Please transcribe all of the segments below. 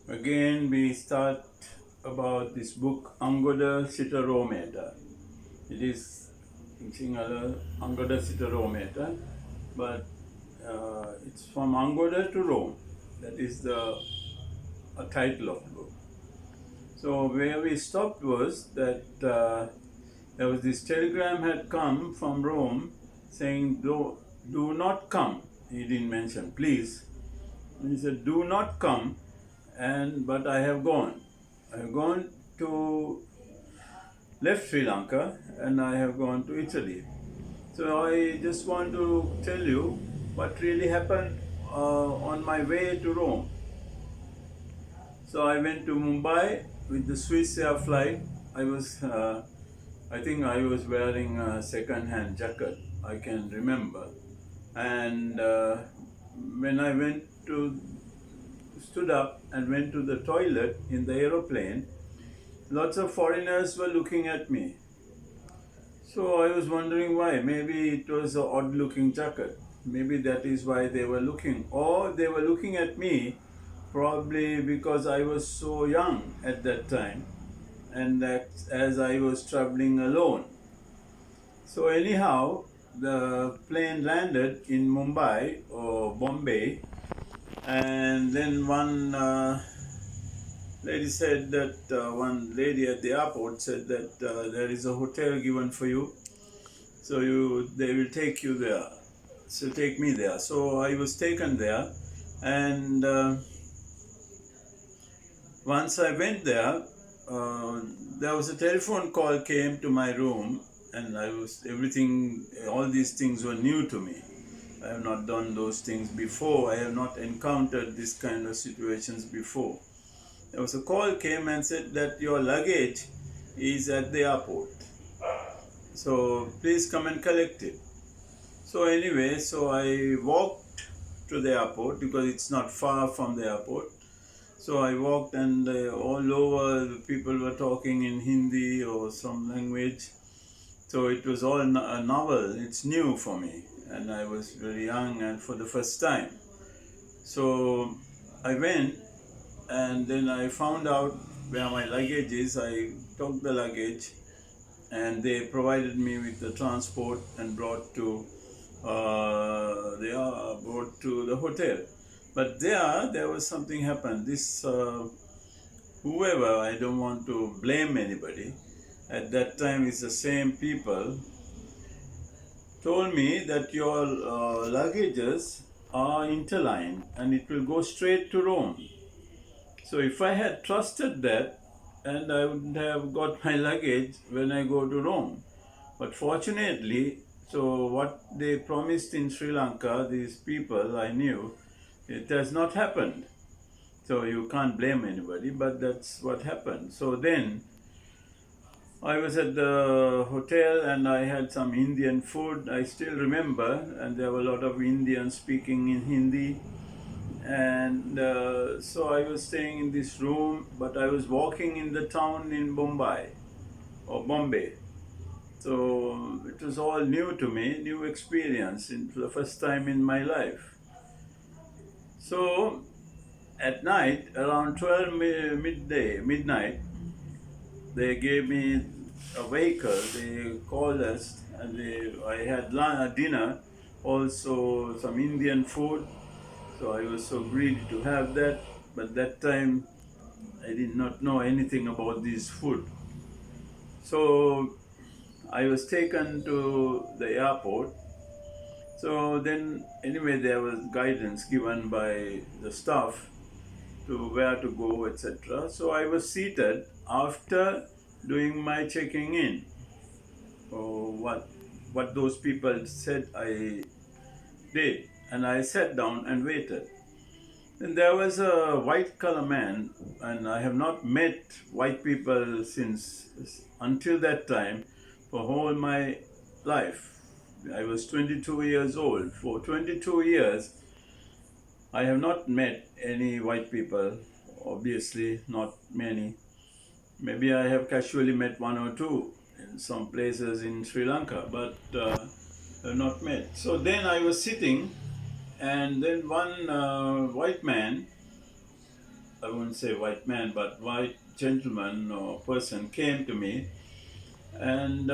Again, we start about this book, Angoda Sitarometa. It is in Sinhala, Angoda Sitarometa, but it's from Angoda to Rome. That is the title of the book. So where we stopped was that there was this telegram had come from Rome saying, do not come. He didn't mention, please. And he said, do not come, but I have gone. I have gone to left Sri Lanka and I have gone to Italy. So I just want to tell you what really happened on my way to Rome. So I went to Mumbai with the Swiss Air flight. I think I was wearing a second-hand jacket. I can remember. And when I stood up and went to the toilet in the aeroplane, lots of foreigners were looking at me. So I was wondering why. Maybe it was an odd-looking jacket. Maybe that is why they were looking. Or they were looking at me probably because I was so young at that time and that as I was traveling alone. So anyhow, the plane landed in Mumbai or Bombay, and then one one lady at the airport said that there is a hotel given for you, so they will take you there. So take me there. So I was taken there, and once I went there, there was a telephone call came to my room, and all these things were new to me. I have not done those things before. I have not encountered this kind of situations before. There was a call came and said that your luggage is at the airport. So please come and collect it. So anyway, so I walked to the airport because it's not far from the airport. So I walked and all over the people were talking in Hindi or some language. So it was all a novel. It's new for me. And I was very young and for the first time. So I went and then I found out where my luggage is. I took the luggage and they provided me with the transport and brought to the hotel. But there was something happened. Whoever, I don't want to blame anybody, at that time it's the same people, told me that your luggages are interlined and it will go straight to Rome. So if I had trusted that, and I would have got my luggage when I go to Rome. But fortunately, so what they promised in Sri Lanka, these people I knew, it has not happened. So you can't blame anybody, but that's what happened. So then I was at the hotel and I had some Indian food. I still remember, and there were a lot of Indians speaking in Hindi. And so I was staying in this room, but I was walking in the town in Bombay or Bombay. So it was all new to me, new experience for the first time in my life. So at night, around 12 midnight, they gave me a vehicle. They called us and I had dinner, also some Indian food. So I was so greedy to have that, but that time I did not know anything about this food. So I was taken to the airport. So then anyway there was guidance given by the staff to where to go, etc. So I was seated after doing my checking in, or what those people said I did. And I sat down and waited. And there was a white collar man, and I have not met white people until that time for whole my life. I was 22 years old. For 22 years, I have not met any white people, obviously not many. Maybe I have casually met one or two in some places in Sri Lanka, but have not met. So then I was sitting, and then one white man I wouldn't say white man, but white gentleman or person came to me and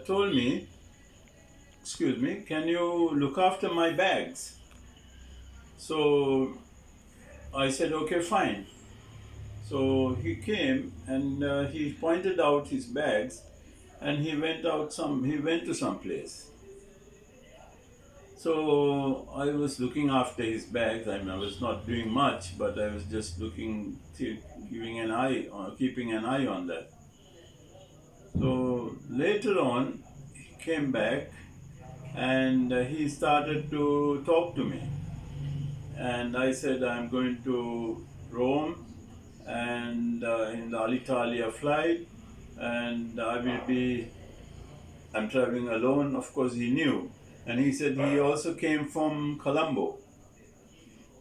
told me, "Excuse me, can you look after my bags?" So I said, "Okay, fine." So he came and he pointed out his bags, and he went to some place. So I was looking after his bags. I mean, I was not doing much, but I was just keeping an eye on that. So later on, he came back and he started to talk to me. And I said, I'm going to Rome and in the Alitalia flight, and I'm traveling alone. Of course, he knew. And he said he also came from Colombo,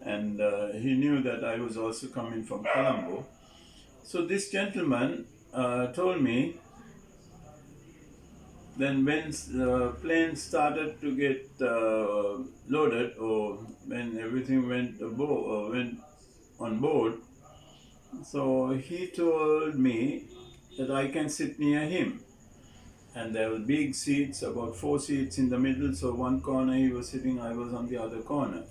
and he knew that I was also coming from Colombo. So this gentleman told me, then when the plane started to get loaded, or when everything went on board, so he told me that I can sit near him. And there were big seats, about 4 seats in the middle. So one corner he was sitting, I was on the other corner.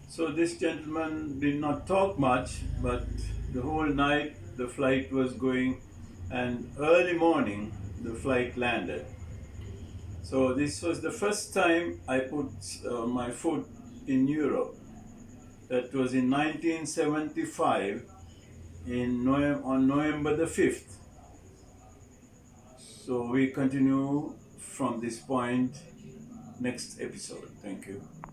So this gentleman did not talk much, but the whole night the flight was going, and early morning the flight landed. So this was the first time I put my foot in Europe. That was in 1975, on November the 5th. So we continue from this point next episode. Thank you.